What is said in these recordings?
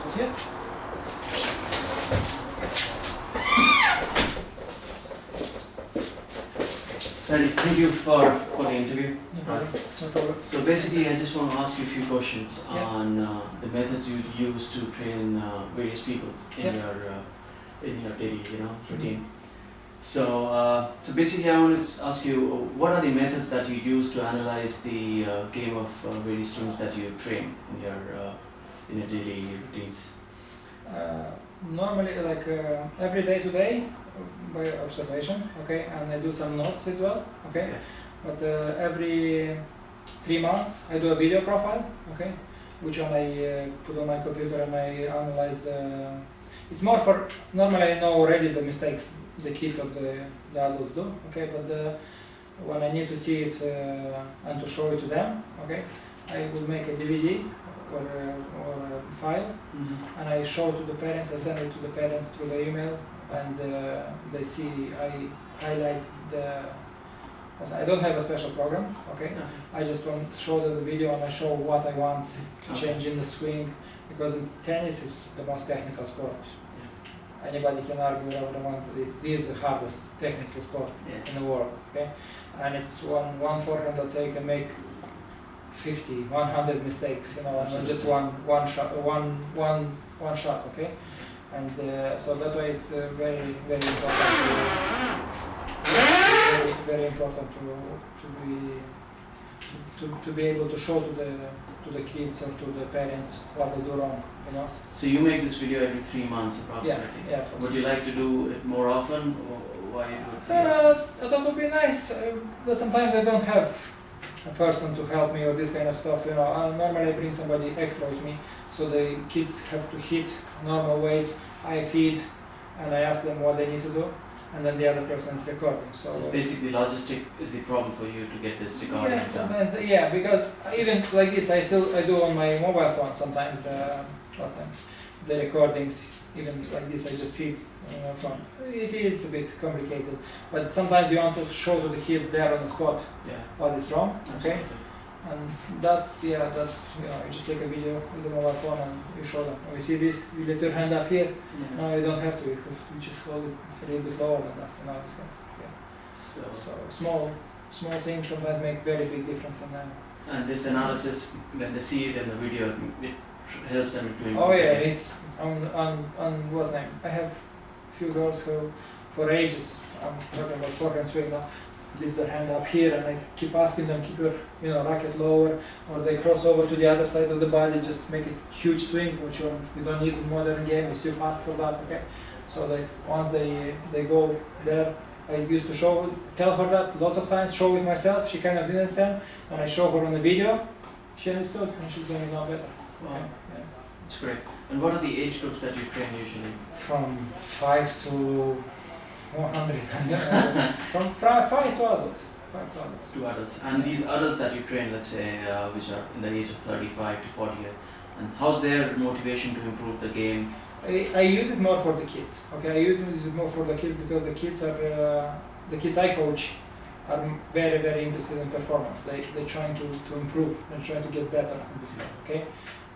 Yeah. Sorry, thank you for the interview. No problem. No problem. So basically, I just want to ask you a few questions Yeah. on the methods you use to train various people in Yeah. your daily, routine. So basically, I want to ask you, what are the methods that you use to analyze the game of various students that you train in your daily routines? Normally, like every day to day, by observation, okay, and I do some notes as well, okay. Okay. But every 3 months, I do a video profile, okay, which one I put on my computer and I analyze the. It's more for normally I know already the mistakes the kids or the adults do, okay, but when I need to see it and to show it to them, okay, I will make a DVD or a file. Mm-hmm. And I show to the parents, I send it to the parents through the email, and they see, I highlight I don't have a special program, okay? I just want to show them the video and I show what I want to change in the swing, because in tennis is the most technical sport. Anybody can argue whatever they want, but this is the hardest technical sport in the world, okay? And it's one forehand, let's say, can make 50, 100 mistakes, and not just one shot, okay? And so that way it's very, very important. Very important to be able to show to the kids or to the parents what they do wrong, So you make this video every 3 months approximately. Yeah. Would you like to do it more often, or why you do it? That would be nice, but sometimes I don't have a person to help me or this kind of stuff. Normally I bring somebody extra with me, so the kids have to hit normal ways. I feed and I ask them what they need to do, and then the other person is recording. So basically, logistic is the problem for you to get this recording yeah, done. sometimes because even like this, I do on my mobile phone sometimes. The recordings, even like this, I just feed on my phone. It is a bit complicated, but sometimes you want to show to the kid there on the spot what is wrong. Okay. Absolutely. And that's you just take a video with the mobile phone and you show them. You see this? You lift your hand up here. Yeah. No, you don't have to. You just hold it a little bit lower than that. This kind of stuff. Yeah. So small things sometimes make very big difference in them. And this analysis, when they see it in the video, it helps them to improve. Oh yeah, it's on what's name? I have few girls who, for ages, I'm talking about forehand swing now, lift their hand up here, and I keep asking them, keep your racket lower, or they cross over to the other side of the body, just make a huge swing, which you don't need in modern game, it's too fast for that, okay? So once they go there, I used to tell her that lots of times, show it myself, she kind of didn't understand, and I show her on the video, she understood, and she's doing it now better. Wow. Okay? Yeah. That's great. And what are the age groups that you train usually? From 5 to 100. From 5 to adults. 5 to adults. To adults. And these adults that you train, let's say, which are in the age of 35 to 40 years, and how's their motivation to improve the game? I use it more for the kids. Okay, I use it more for the kids because the kids I coach are very, very interested in performance. They're trying to improve and trying to get better in this stuff. Okay,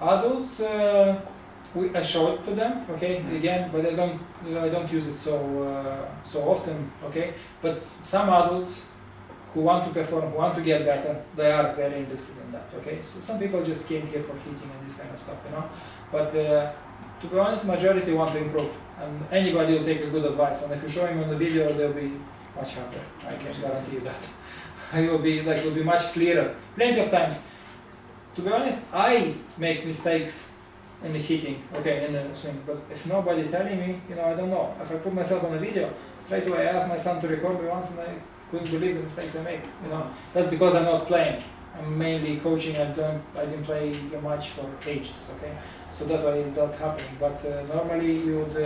adults, I show it to them. Okay, again, but I don't use it so often. Okay, but some adults who want to perform, who want to get better, they are very interested in that. Okay, so some people just came here for hitting and this kind of stuff, But to be honest, majority want to improve, and anybody will take a good advice. And if you show him on the video, they'll be much harder. I can guarantee you that. It will be much clearer. Plenty of times. To be honest, I make mistakes in the hitting, okay, in the swing. But if nobody telling me, I don't know. If I put myself on a video, straight away I asked my son to record me once, and I couldn't believe the mistakes I make. That's because I'm not playing. I'm mainly coaching. I didn't play much for ages. Okay. So that way it's not happening, but normally you would do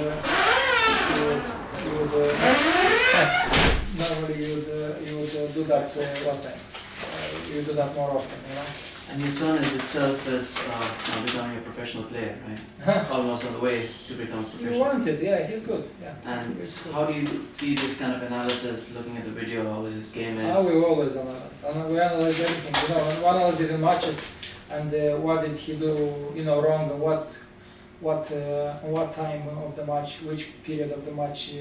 that last time. You would do that more often, And your son itself is now becoming a professional player, right? Almost on the way to become a professional. You wanted, yeah, he's good, yeah. And how do you see this kind of analysis, looking at the video, how his game is? We always analyze. We analyze everything, we analyze even matches, and what did he do, wrong, and what time of the match, which period of the match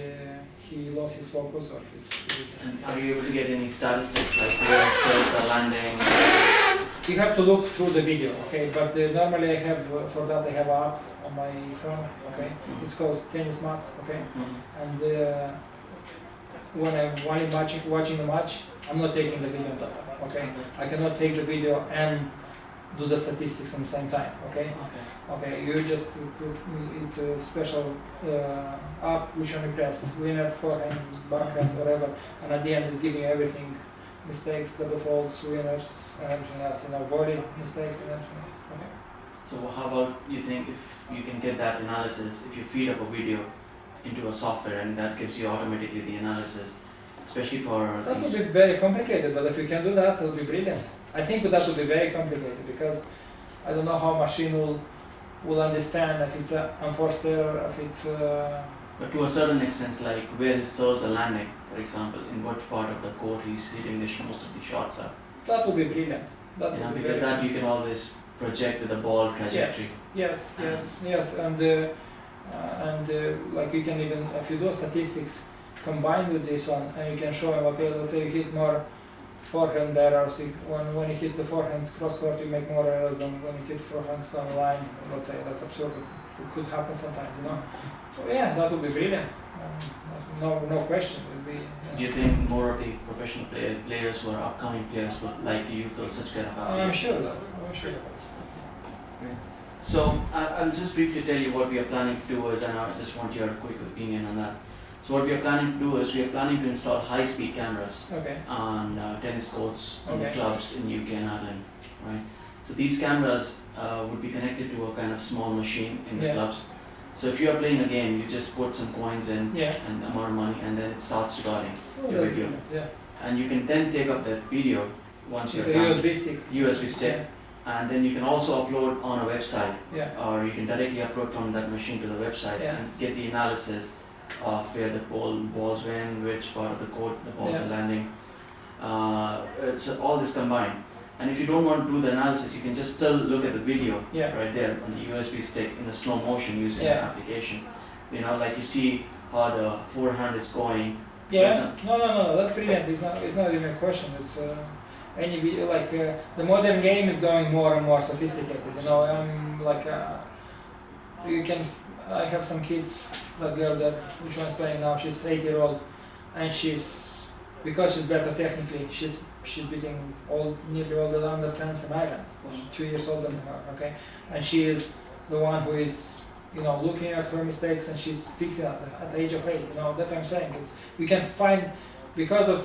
he lost his focus or his And are you able to get any statistics like where serves are landing? You have to look through the video, okay? But normally I have for that I have an app on my phone, okay? Mhm. It's called Tennis Mat, okay? Mhm. And when I'm watching the match, I'm not taking the video data, okay? I cannot take the video and do the statistics at the same time, okay? Okay. Okay, you just put, it's a special app which only press winner, forehand, backhand, whatever, and at the end it's giving you everything, mistakes, double faults, winners, and everything else, volley, mistakes, and everything else. Okay. So how about you think if you can get that analysis, if you feed up a video into a software and that gives you automatically the analysis, especially for That these... would be very complicated, but if you can do that, it will be brilliant. I think that would be very complicated because I don't know how machine will understand if it's an unforced error, if it's... But to a certain extent, like where his serves are landing, for example, in what part of the court he's hitting most of the shots are. That would be brilliant. That You would know, be because very that you can always project with the ball trajectory. Yes, and like you can even, if you do statistics combined with this one, and you can show him, okay, let's say you hit more forehand errors, when you hit the forehand cross court you make more errors than when you hit forehands down the line, let's say, that's absurd, it could happen sometimes, So yeah, that would be brilliant, there's no question, it would be, Do you think more of the professional players who are upcoming players would like to use such kind of I'm applications? sure that, So I'll just briefly tell you what we are planning to do is, and I just want your quick opinion on that. So what we are planning to do is we are planning to install high-speed cameras Okay, on tennis courts and Okay. clubs in UK and Ireland, right? So these cameras would be connected to a kind of small machine in the Yeah. clubs. So if you are playing a game, you just put some coins in yeah, and amount of money, and then it starts recording oh, your that's video. brilliant, yeah, And you can then take up that video once the you're done, USB stick, USB stick, and then you can also upload on a website, yeah, or you can directly upload from that machine to the website Yeah. and get the analysis of where the balls went, which part of the court the balls Yeah. are landing. It's all this combined. And if you don't want to do the analysis, you can just still look at the video yeah, right there on the USB stick in a slow motion using Yeah. an application. Like you see how the forehand is going. yeah, no, that's brilliant, it's not even a question, it's any video, like the modern game is going more and more sophisticated, I have some kids, that girl that which one's playing now, she's 8-year-old, and because she's better technically, she's beating nearly all the under 10s in Ireland, 2 years older than her, okay, and she is the one who is looking at her mistakes and she's fixing it at the age of 8, that's what I'm saying, we can find, because of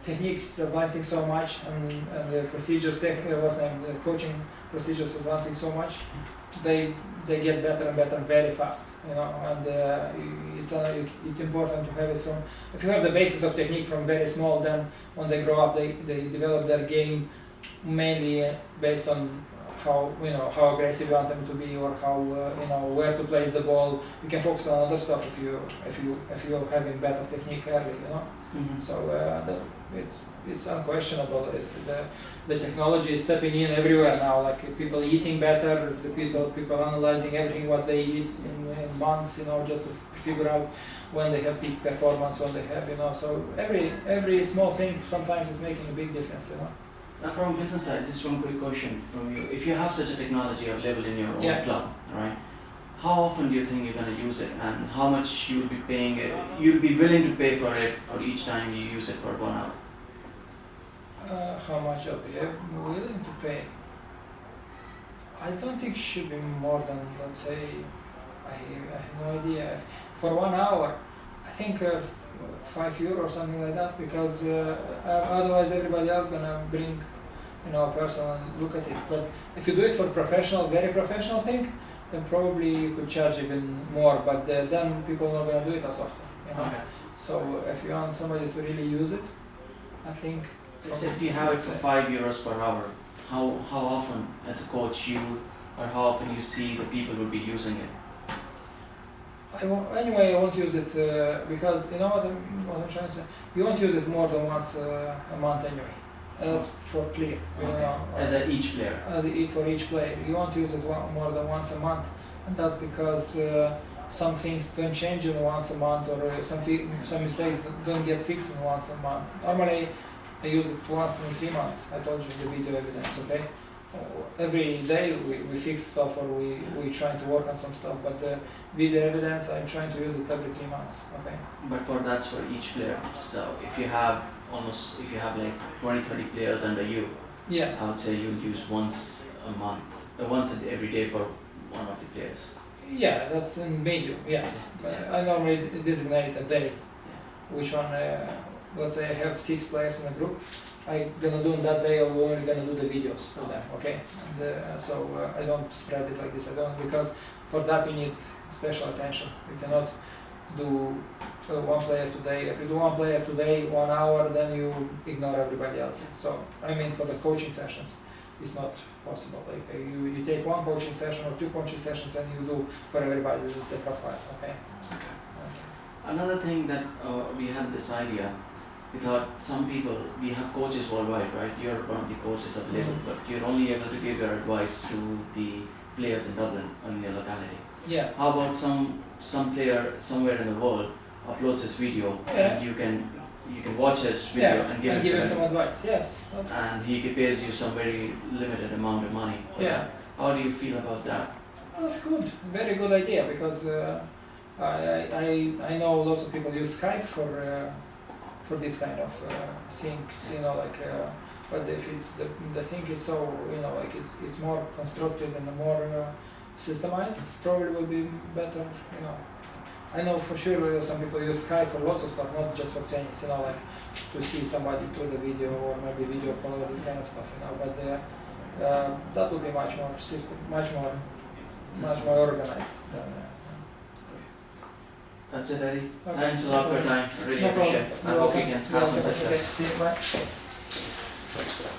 techniques advancing so much and the procedures, the coaching procedures advancing so much, they get better and better very fast, and it's important to have it from, if you have the basis of technique from very small, then when they grow up they develop their game mainly based on how aggressive you want them to be, or how where to place the ball. You can focus on other stuff if you're having better technique early, Mhm. So it's unquestionable. It's the technology is stepping in everywhere now. Like people eating better, the people analyzing everything what they eat in months, just to figure out when they have peak performance, when they have, So every small thing sometimes is making a big difference, Now from a business side, just one quick question from you. If you have such a technology available in your own Yeah. club, right? How often do you think you're going to use it, and how much you'll be paying? You'll be willing to pay for it for each time you use it for 1 hour? How much I'll be willing to pay? I don't think it should be more than, let's say, I have no idea. For 1 hour, I think €5 or something like that, because otherwise everybody else gonna bring a person and look at it. But if you do it for very professional thing, then probably you could charge even more, but then people are not gonna do it as often, Okay. So if you want somebody to really use it, I think. Let's say if you have it for €5 per hour, how often as a coach or how often you see the people would be using it? Anyway, I won't use it because what I'm trying to say. You won't use it more than once a month anyway. That's for clear. Okay. As each player. For each player, you won't use it more than once a month And that's because some things don't change in once a month, or some mistakes don't get fixed in once a month. Normally, I use it once in 3 months. I told you the video evidence, okay? Every day we fix stuff, or we trying to work on some stuff, but the video evidence, I'm trying to use it every 3 months, okay? But that's for each player. So if you have like 20-30 players under you, Yeah. I would say you'll use once a month, once every day for one of the players. Yeah, that's in medium, yes. I normally designate a day, which one, let's say I have 6 players in a group, I'm gonna do in that day, I'm only gonna do the videos for them, okay? And so I don't spread it like this, I don't, because for that you need special attention. You cannot do one player today. If you do one player today, 1 hour, then you ignore everybody else. So, I mean, for the coaching sessions, it's not possible. Like you take one coaching session or 2 coaching sessions and you do for everybody the profile, okay? Another thing that we had this idea, we thought some people, we have coaches worldwide, right? You're one of the coaches available, but you're only able to give your advice to the players in Dublin or in your locality. Yeah. How about some player somewhere in the world uploads his video and you can watch his video and give him some advice, yes. And he pays you some very limited amount of money for that. How do you feel about that? Well, that's good, very good idea, because I know lots of people use Skype for this kind of things, you know, like, but if it's the thing is so, you know, like it's more constructed and more systemized, probably will be better, you know. I know for sure some people use Skype for lots of stuff, not just for tennis, you know, like to see somebody through the video or maybe video call or this kind of stuff, you know, but that would be much more much more organized. That's it, Eddie. Okay. Thanks a lot for your time. I really No appreciate it. I hope we can have some success. Okay, see you, bye.